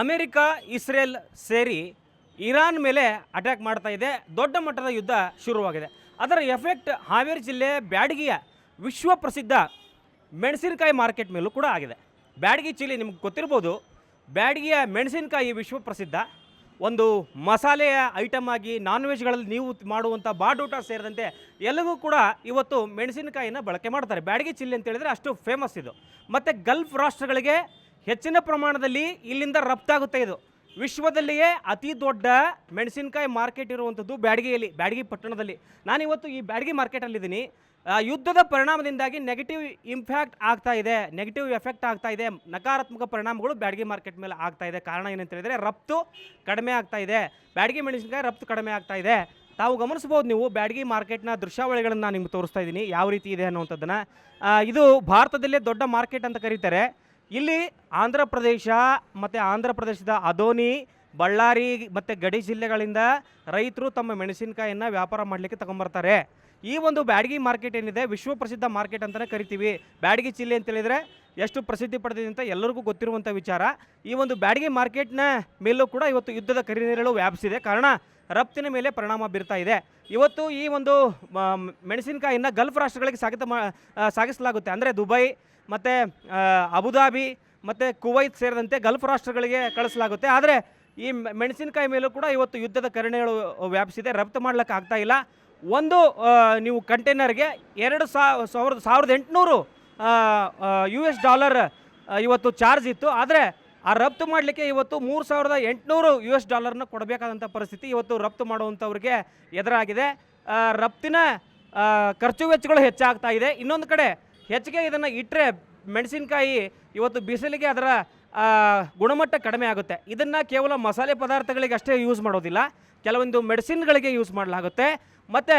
America Israel ಸೇರಿ Iran ಮೇಲೆ attack ಮಾಡ್ತಾ ಇದೆ. ದೊಡ್ಡ ಮಟ್ಟದ ಯುದ್ಧ ಶುರುವಾಗಿದೆ. ಅದರ ಎಫೆಕ್ಟ್ ಹಾವೇರಿ ಜಿಲ್ಲೆ ಬ್ಯಾಡಗಿಯ ವಿಶ್ವ ಪ್ರಸಿದ್ಧ ಮೆಣಸಿನಕಾಯಿ ಮಾರ್ಕೆಟ್ ಮೇಲೂ ಕೂಡ ಆಗಿದೆ. ಬ್ಯಾಡಗಿ ಚಿಲ್ಲಿ ನಿಮ್ಗೆ ಗೊತ್ತಿರ್ಬೋದು, ಬ್ಯಾಡಗಿಯ ಮೆಣಸಿನಕಾಯಿ ವಿಶ್ವ ಪ್ರಸಿದ್ಧ. ಒಂದು ಮಸಾಲೆಯ ಐಟಮ್ ಆಗಿ ನಾನ್ ವೆಜ್ಗಳಲ್ಲಿ ನೀವು ಮಾಡುವಂಥ ಬಾಡೂಟ ಸೇರಿದಂತೆ ಎಲ್ಲವೂ ಕೂಡ ಇವತ್ತು ಮೆಣಸಿನಕಾಯಿನ ಬಳಕೆ ಮಾಡ್ತಾರೆ. ಬ್ಯಾಡಗಿ ಚಿಲ್ಲಿ ಅಂತ ಹೇಳಿದರೆ ಅಷ್ಟು ಫೇಮಸ್ ಇದು. ಮತ್ತು ಗಲ್ಫ್ ರಾಷ್ಟ್ರಗಳಿಗೆ ಹೆಚ್ಚಿನ ಪ್ರಮಾಣದಲ್ಲಿ ಇಲ್ಲಿಂದ ರಫ್ತಾಗುತ್ತೆ. ಇದು ವಿಶ್ವದಲ್ಲಿಯೇ ಅತಿ ದೊಡ್ಡ ಮೆಣಸಿನಕಾಯಿ ಮಾರ್ಕೆಟ್ ಇರುವಂಥದ್ದು ಬ್ಯಾಡಗಿಯಲ್ಲಿ, ಬ್ಯಾಡಗಿ ಪಟ್ಟಣದಲ್ಲಿ. ನಾನಿವತ್ತು ಈ ಬ್ಯಾಡಗಿ ಮಾರ್ಕೆಟಲ್ಲಿದ್ದೀನಿ. ಯುದ್ಧದ ಪರಿಣಾಮದಿಂದಾಗಿ ನೆಗೆಟಿವ್ ಇಂಪ್ಯಾಕ್ಟ್ ಆಗ್ತಾ ಇದೆ, ನೆಗೆಟಿವ್ ಎಫೆಕ್ಟ್ ಆಗ್ತಾ ಇದೆ, ನಕಾರಾತ್ಮಕ ಪರಿಣಾಮಗಳು ಬ್ಯಾಡಗಿ ಮಾರ್ಕೆಟ್ ಮೇಲೆ ಆಗ್ತಾ ಇದೆ. ಕಾರಣ ಏನಂತ ಹೇಳಿದರೆ ರಫ್ತು ಕಡಿಮೆ ಆಗ್ತಾ ಇದೆ, ಬ್ಯಾಡಗಿ ಮೆಣಸಿನಕಾಯಿ ರಫ್ತು ಕಡಿಮೆ ಆಗ್ತಾ ಇದೆ. ತಾವು ಗಮನಿಸ್ಬೋದು, ನೀವು ಬ್ಯಾಡಗಿ ಮಾರ್ಕೆಟ್ನ ದೃಶ್ಯಾವಳಿಗಳನ್ನು ನಾನು ನಿಮ್ಗೆ ತೋರಿಸ್ತಾ ಇದ್ದೀನಿ ಯಾವ ರೀತಿ ಇದೆ ಅನ್ನುವಂಥದ್ದನ್ನು. ಇದು ಭಾರತದಲ್ಲೇ ದೊಡ್ಡ ಮಾರ್ಕೆಟ್ ಅಂತ ಕರೀತಾರೆ. ಇಲ್ಲಿ ಆಂಧ್ರ ಪ್ರದೇಶ ಮತ್ತು ಆಂಧ್ರ ಪ್ರದೇಶದ ಅದೋನಿ, ಬಳ್ಳಾರಿ ಮತ್ತು ಗಡಿ ಜಿಲ್ಲೆಗಳಿಂದ ರೈತರು ತಮ್ಮ ಮೆಣಸಿನಕಾಯಿಯನ್ನು ವ್ಯಾಪಾರ ಮಾಡಲಿಕ್ಕೆ ತಗೊಂಬರ್ತಾರೆ. ಈ ಒಂದು ಬ್ಯಾಡಗಿ ಮಾರ್ಕೆಟ್ ಏನಿದೆ ವಿಶ್ವ ಪ್ರಸಿದ್ಧ ಮಾರ್ಕೆಟ್ ಅಂತಲೇ ಕರಿತೀವಿ. ಬ್ಯಾಡಗಿ ಚಿಲ್ಲಿ ಅಂತೇಳಿದರೆ ಎಷ್ಟು ಪ್ರಸಿದ್ಧಿ ಪಡೆದಿದೆ ಅಂತ ಎಲ್ಲರಿಗೂ ಗೊತ್ತಿರುವಂಥ ವಿಚಾರ. ಈ ಒಂದು ಬ್ಯಾಡಗಿ ಮಾರ್ಕೆಟ್ನ ಮೇಲೂ ಕೂಡ ಇವತ್ತು ಯುದ್ಧದ ಕರಿನೆರಳು ವ್ಯಾಪಿಸಿದೆ. ಕಾರಣ ರಫ್ತಿನ ಮೇಲೆ ಪರಿಣಾಮ ಬೀರ್ತಾ ಇದೆ. ಇವತ್ತು ಈ ಒಂದು ಮೆಣಸಿನಕಾಯಿನ ಗಲ್ಫ್ ರಾಷ್ಟ್ರಗಳಿಗೆ ಸಾಗಿಸಲಾಗುತ್ತೆ. ಅಂದರೆ ದುಬೈ ಮತ್ತು ಅಬುದಾಬಿ ಮತ್ತು ಕುವೈತ್ ಸೇರಿದಂತೆ ಗಲ್ಫ್ ರಾಷ್ಟ್ರಗಳಿಗೆ ಕಳಿಸಲಾಗುತ್ತೆ. ಆದರೆ ಈ ಮೆಣಸಿನಕಾಯಿ ಮೇಲೂ ಕೂಡ ಇವತ್ತು ಯುದ್ಧದ ಕರಿನೆರಳು ವ್ಯಾಪಿಸಿದೆ. ರಫ್ತು ಮಾಡ್ಲಿಕ್ಕೆ ಆಗ್ತಾ ಇಲ್ಲ. ಒಂದು ನೀವು ಕಂಟೈನರ್ಗೆ $1,800 US ಇವತ್ತು ಚಾರ್ಜ್ ಇತ್ತು. ಆದರೆ ಆ ರಫ್ತು ಮಾಡಲಿಕ್ಕೆ ಇವತ್ತು $3,800 ಕೊಡಬೇಕಾದಂಥ ಪರಿಸ್ಥಿತಿ ಇವತ್ತು ರಫ್ತು ಮಾಡುವಂಥವ್ರಿಗೆ ಎದುರಾಗಿದೆ. ರಫ್ತಿನ ಖರ್ಚು ವೆಚ್ಚಗಳು ಹೆಚ್ಚಾಗ್ತಾ ಇದೆ. ಇನ್ನೊಂದು ಕಡೆ ಹೆಚ್ಚಿಗೆ ಇದನ್ನು ಇಟ್ಟರೆ ಮೆಣಸಿನಕಾಯಿ ಇವತ್ತು ಬಿಸಿಲಿಗೆ ಅದರ ಗುಣಮಟ್ಟ ಕಡಿಮೆ ಆಗುತ್ತೆ. ಇದನ್ನು ಕೇವಲ ಮಸಾಲೆ ಪದಾರ್ಥಗಳಿಗೆ ಅಷ್ಟೇ ಯೂಸ್ ಮಾಡೋದಿಲ್ಲ, ಕೆಲವೊಂದು ಮೆಡಿಸಿನ್ಗಳಿಗೆ ಯೂಸ್ ಮಾಡಲಾಗುತ್ತೆ. ಮತ್ತು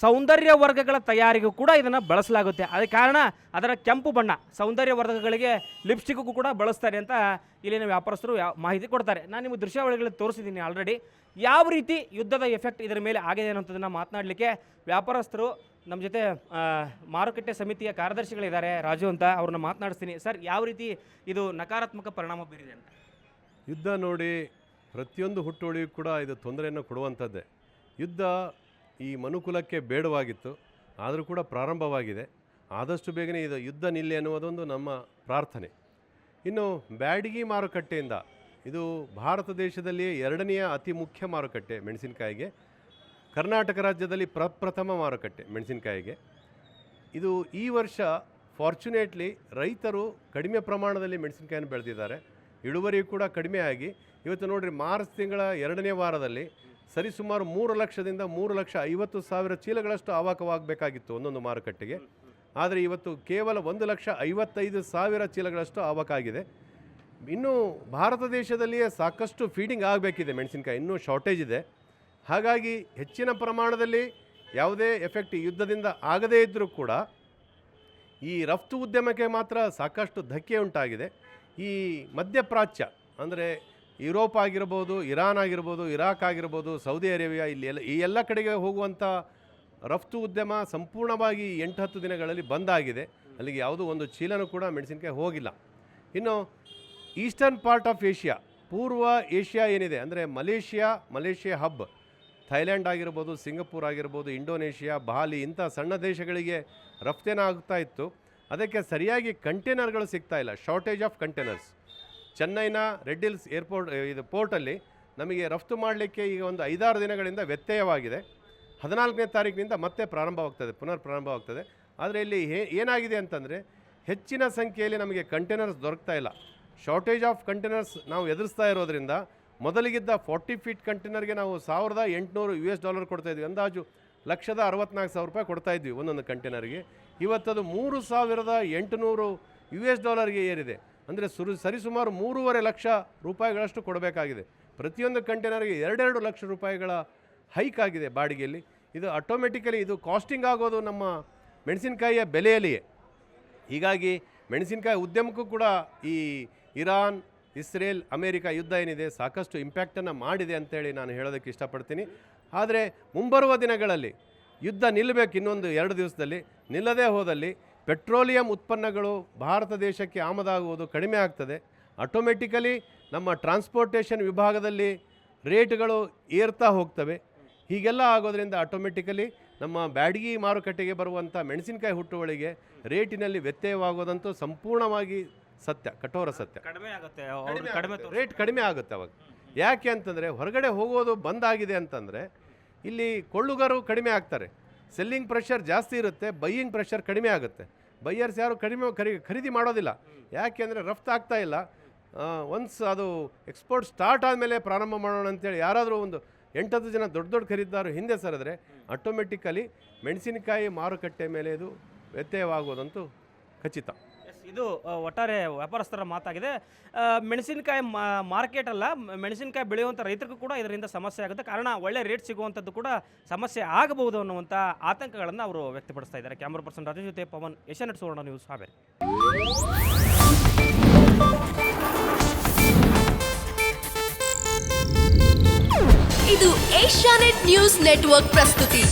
ಸೌಂದರ್ಯ ವರ್ಗಗಳ ತಯಾರಿಗೂ ಕೂಡ ಇದನ್ನು ಬಳಸಲಾಗುತ್ತೆ. ಅದಕ್ಕೆ ಕಾರಣ ಅದರ ಕೆಂಪು ಬಣ್ಣ ಸೌಂದರ್ಯ ವರ್ಗಗಳಿಗೆ ಲಿಪ್ಸ್ಟಿಕ್ಗೂ ಕೂಡ ಬಳಸ್ತಾರೆ ಅಂತ ಇಲ್ಲಿನ ವ್ಯಾಪಾರಸ್ಥರು ಮಾಹಿತಿ ಕೊಡ್ತಾರೆ. ನಾನು ನಿಮಗೆ ದೃಶ್ಯಾವಳಿಗಳಲ್ಲಿ ತೋರಿಸಿದ್ದೀನಿ ಆಲ್ರೆಡಿ. ಯಾವ ರೀತಿ ಯುದ್ಧದ ಎಫೆಕ್ಟ್ ಇದರ ಮೇಲೆ ಆಗಿದೆ ಅನ್ನೋಂಥದ್ದನ್ನು ಮಾತನಾಡಲಿಕ್ಕೆ ವ್ಯಾಪಾರಸ್ಥರು ನಮ್ಮ ಜೊತೆ ಮಾರುಕಟ್ಟೆ ಸಮಿತಿಯ ಕಾರ್ಯದರ್ಶಿಗಳಿದ್ದಾರೆ, ರಾಜು ಅಂತ, ಅವ್ರನ್ನ ಮಾತನಾಡಿಸ್ತೀನಿ. ಸರ್, ಯಾವ ರೀತಿ ಇದು ನಕಾರಾತ್ಮಕ ಪರಿಣಾಮ ಬೀರಿದೆ ಅಂತ? ಯುದ್ಧ ನೋಡಿ, ಪ್ರತಿಯೊಂದು ಹುಟ್ಟುವಳಿಯೂ ಕೂಡ ಇದು ತೊಂದರೆಯನ್ನು ಕೊಡುವಂಥದ್ದೇ. ಯುದ್ಧ ಈ ಮನುಕುಲಕ್ಕೆ ಬೇಡವಾಗಿತ್ತು, ಆದರೂ ಕೂಡ ಪ್ರಾರಂಭವಾಗಿದೆ. ಆದಷ್ಟು ಬೇಗನೆ ಇದು ಯುದ್ಧ ನಿಲ್ಲಿ ಅನ್ನುವುದೊಂದು ನಮ್ಮ ಪ್ರಾರ್ಥನೆ. ಇನ್ನು ಬ್ಯಾಡಗಿ ಮಾರುಕಟ್ಟೆಯಿಂದ, ಇದು ಭಾರತ ದೇಶದಲ್ಲಿಯೇ 2ನೆಯ ಅತಿ ಮುಖ್ಯ ಮಾರುಕಟ್ಟೆ ಮೆಣಸಿನಕಾಯಿಗೆ. ಕರ್ನಾಟಕ ರಾಜ್ಯದಲ್ಲಿ ಪ್ರಥಮ ಮಾರುಕಟ್ಟೆ ಮೆಣಸಿನಕಾಯಿಗೆ. ಇದು ಈ ವರ್ಷ ಫಾರ್ಚುನೇಟ್ಲಿ ರೈತರು ಕಡಿಮೆ ಪ್ರಮಾಣದಲ್ಲಿ ಮೆಣಸಿನಕಾಯಿಯನ್ನು ಬೆಳೆದಿದ್ದಾರೆ. ಇಳುವರಿ ಕೂಡ ಕಡಿಮೆ ಆಗಿ ಇವತ್ತು ನೋಡಿರಿ, ಮಾರ್ಚ್ ತಿಂಗಳ 2ನೇ ವಾರದಲ್ಲಿ ಸರಿಸುಮಾರು 3 ಲಕ್ಷದಿಂದ 3,50,000 ಚೀಲಗಳಷ್ಟು ಆವಾಕವಾಗಬೇಕಾಗಿತ್ತು ಒಂದೊಂದು ಮಾರುಕಟ್ಟೆಗೆ. ಆದರೆ ಇವತ್ತು ಕೇವಲ 1,55,000 ಚೀಲಗಳಷ್ಟು ಆವಾಕಾಗಿದೆ. ಇನ್ನೂ ಭಾರತ ದೇಶದಲ್ಲಿಯೇ ಸಾಕಷ್ಟು ಫೀಡಿಂಗ್ ಆಗಬೇಕಿದೆ ಮೆಣಸಿನಕಾಯಿ, ಇನ್ನೂ ಶಾರ್ಟೇಜ್ ಇದೆ. ಹಾಗಾಗಿ ಹೆಚ್ಚಿನ ಪ್ರಮಾಣದಲ್ಲಿ ಯಾವುದೇ ಎಫೆಕ್ಟ್ ಯುದ್ಧದಿಂದ ಆಗದೇ ಇದ್ದರೂ ಕೂಡ ಈ ರಫ್ತು ಉದ್ಯಮಕ್ಕೆ ಮಾತ್ರ ಸಾಕಷ್ಟು ಧಕ್ಕೆ ಉಂಟಾಗಿದೆ. ಈ ಮಧ್ಯಪ್ರಾಚ್ಯ ಅಂದರೆ ಯುರೋಪ್ ಆಗಿರ್ಬೋದು, ಇರಾನ್ ಆಗಿರ್ಬೋದು, ಇರಾಕ್ ಆಗಿರ್ಬೋದು, ಸೌದಿ ಅರೇಬಿಯಾ, ಈ ಎಲ್ಲ ಕಡೆಗೆ ಹೋಗುವಂಥ ರಫ್ತು ಉದ್ಯಮ ಸಂಪೂರ್ಣವಾಗಿ 8-10 ದಿನಗಳಲ್ಲಿ ಬಂದಾಗಿದೆ. ಅಲ್ಲಿಗೆ ಯಾವುದೂ ಒಂದು ಚೀಲನೂ ಕೂಡ ಮೆಣಸಿನಕಾಯಿ ಹೋಗಿಲ್ಲ. ಇನ್ನು ಈಸ್ಟರ್ನ್ ಪಾರ್ಟ್ ಆಫ್ ಏಷ್ಯಾ, ಪೂರ್ವ ಏಷ್ಯಾ ಏನಿದೆ ಅಂದರೆ ಮಲೇಷ್ಯಾ ಹಬ್, ಥೈಲ್ಯಾಂಡ್ ಆಗಿರ್ಬೋದು, ಸಿಂಗಪೂರ್ ಆಗಿರ್ಬೋದು, ಇಂಡೋನೇಷ್ಯಾ, ಬಾಲಿ, ಇಂಥ ಸಣ್ಣ ದೇಶಗಳಿಗೆ ರಫ್ತೇನಾಗ್ತಾ ಇತ್ತು. ಅದಕ್ಕೆ ಸರಿಯಾಗಿ ಕಂಟೈನರ್ಗಳು ಸಿಗ್ತಾ ಇಲ್ಲ, ಶಾರ್ಟೇಜ್ ಆಫ್ ಕಂಟೈನರ್ಸ್. ಚೆನ್ನೈನ ರೆಡ್ ಹಿಲ್ಸ್ ಪೋರ್ಟಲ್ಲಿ ನಮಗೆ ರಫ್ತು ಮಾಡಲಿಕ್ಕೆ ಈಗ ಒಂದು 5-6 ದಿನಗಳಿಂದ ವ್ಯತ್ಯಯವಾಗಿದೆ. 14ನೇ ತಾರೀಕಿನಿಂದ ಮತ್ತೆ ಪುನರ್ ಪ್ರಾರಂಭವಾಗ್ತದೆ. ಆದರೆ ಇಲ್ಲಿ ಏನಾಗಿದೆ ಅಂತಂದರೆ ಹೆಚ್ಚಿನ ಸಂಖ್ಯೆಯಲ್ಲಿ ನಮಗೆ ಕಂಟೈನರ್ಸ್ ದೊರಕ್ತಾ ಇಲ್ಲ. ಶಾರ್ಟೇಜ್ ಆಫ್ ಕಂಟೈನರ್ಸ್ ನಾವು ಎದುರಿಸ್ತಾ ಇರೋದ್ರಿಂದ ಮೊದಲಿಗಿದ್ದ 40 ಫೀಟ್ ಕಂಟೈನರ್ಗೆ ನಾವು $1,800 ಕೊಡ್ತಾಯಿದ್ವಿ, ಅಂದಾಜು $1,64,000 ಕೊಡ್ತಾಯಿದ್ವಿ ಒಂದೊಂದು ಕಂಟೈನರ್ಗೆ. ಇವತ್ತದು $3,800 ಏರಿದೆ. ಅಂದರೆ ಸರಿಸುಮಾರು $3,50,000 ಕೊಡಬೇಕಾಗಿದೆ. ಪ್ರತಿಯೊಂದು ಕಂಟೈನರ್ಗೆ $2 ಲಕ್ಷ ಹೈಕ್ ಆಗಿದೆ ಬಾಡಿಗೆಯಲ್ಲಿ. ಇದು ಆಟೋಮೆಟಿಕಲಿ ಇದು ಕಾಸ್ಟಿಂಗ್ ಆಗೋದು ನಮ್ಮ ಮೆಣಸಿನಕಾಯಿಯ ಬೆಲೆಯಲ್ಲಿಯೇ. ಹೀಗಾಗಿ ಮೆಣಸಿನಕಾಯಿ ಉದ್ಯಮಕ್ಕೂ ಕೂಡ ಈ ಇರಾನ್, ಇಸ್ರೇಲ್, ಅಮೇರಿಕ ಯುದ್ಧ ಏನಿದೆ ಸಾಕಷ್ಟು ಇಂಪ್ಯಾಕ್ಟನ್ನು ಮಾಡಿದೆ ಅಂತೇಳಿ ನಾನು ಹೇಳೋದಕ್ಕೆ ಇಷ್ಟಪಡ್ತೀನಿ. ಆದರೆ ಮುಂಬರುವ ದಿನಗಳಲ್ಲಿ ಯುದ್ಧ ನಿಲ್ಲಬೇಕು. ಇನ್ನೊಂದು 2 ದಿವಸದಲ್ಲಿ ನಿಲ್ಲದೇ ಹೋದಲ್ಲಿ ಪೆಟ್ರೋಲಿಯಂ ಉತ್ಪನ್ನಗಳು ಭಾರತ ದೇಶಕ್ಕೆ ಆಮದಾಗುವುದು ಕಡಿಮೆ ಆಗ್ತದೆ. ಆಟೋಮೆಟಿಕಲಿ ನಮ್ಮ ಟ್ರಾನ್ಸ್ಪೋರ್ಟೇಷನ್ ವಿಭಾಗದಲ್ಲಿ ರೇಟ್ಗಳು ಏರ್ತಾ ಹೋಗ್ತವೆ. ಹೀಗೆಲ್ಲ ಆಗೋದ್ರಿಂದ ಆಟೋಮೆಟಿಕಲಿ ನಮ್ಮ ಬ್ಯಾಡಗಿ ಮಾರುಕಟ್ಟೆಗೆ ಬರುವಂಥ ಮೆಣಸಿನಕಾಯಿ ಹುಟ್ಟುವಳಿಗೆ ರೇಟಿನಲ್ಲಿ ವ್ಯತ್ಯಯವಾಗೋದಂತೂ ಸಂಪೂರ್ಣವಾಗಿ ಸತ್ಯ, ಕಠೋರ ಸತ್ಯ. ಕಡಿಮೆ ಆಗುತ್ತೆ, ಅವ್ರದ್ದು ಕಡಿಮೆ ರೇಟ್ ಕಡಿಮೆ ಆಗುತ್ತೆ ಅವಾಗ. ಯಾಕೆ ಅಂತಂದರೆ ಹೊರಗಡೆ ಹೋಗೋದು ಬಂದಾಗಿದೆ ಅಂತಂದರೆ ಇಲ್ಲಿ ಕೊಳ್ಳುಗರು ಕಡಿಮೆ ಆಗ್ತಾರೆ, ಸೆಲ್ಲಿಂಗ್ ಪ್ರೆಷರ್ ಜಾಸ್ತಿ ಇರುತ್ತೆ, ಬೈಯಿಂಗ್ ಪ್ರೆಷರ್ ಕಡಿಮೆ ಆಗುತ್ತೆ. ಬೈಯರ್ಸ್ ಯಾರು ಖರೀದಿ ಮಾಡೋದಿಲ್ಲ. ಯಾಕೆ ಅಂದರೆ ರಫ್ತು ಆಗ್ತಾ ಇಲ್ಲ. ಒನ್ಸ್ ಅದು ಎಕ್ಸ್ಪೋರ್ಟ್ ಸ್ಟಾರ್ಟ್ ಆದಮೇಲೆ ಪ್ರಾರಂಭ ಮಾಡೋಣ ಅಂತೇಳಿ ಯಾರಾದರೂ ಒಂದು 8-10 ಜನ ದೊಡ್ಡ ಖರೀದಿದಾರರು ಹಿಂದೆ ಸರಿದ್ರೆ ಆಟೋಮೆಟಿಕಲಿ ಮೆಣಸಿನಕಾಯಿ ಮಾರುಕಟ್ಟೆ ಮೇಲೆ ಇದು ವ್ಯತ್ಯಯವಾಗೋದಂತೂ ಖಚಿತ. ಇದು ಒಟ್ಟಾರೆ ವ್ಯಾಪಾರಸ್ಥರ ಮಾತಾಗಿದೆ. ಮೆಣಸಿನಕಾಯಿ ಮಾರ್ಕೆಟ್ ಅಲ್ಲ, ಮೆಣಸಿನಕಾಯಿ ಬೆಳೆಯುವಂಥ ರೈತರಿಗೂ ಕೂಡ ಇದರಿಂದ ಸಮಸ್ಯೆ ಆಗುತ್ತೆ. ಕಾರಣ ಒಳ್ಳೆ ರೇಟ್ ಸಿಗುವಂಥದ್ದು ಕೂಡ ಸಮಸ್ಯೆ ಆಗಬಹುದು ಅನ್ನುವಂಥ ಆತಂಕಗಳನ್ನು ಅವರು ವ್ಯಕ್ತಪಡಿಸ್ತಾ ಇದ್ದಾರೆ. ಕ್ಯಾಮ್ರಾ ಪರ್ಸನ್ ರಾಜೇಶ್ ಜೊತೆ ಪವನ್, ಏಷ್ಯಾನೆಟ್ ಸುವರ್ಣ ನ್ಯೂಸ್, ಹಾವೇರಿ. ಇದು ಏಷ್ಯಾನೆಟ್ ನ್ಯೂಸ್ ನೆಟ್ವರ್ಕ್ ಪ್ರಸ್ತುತಿ.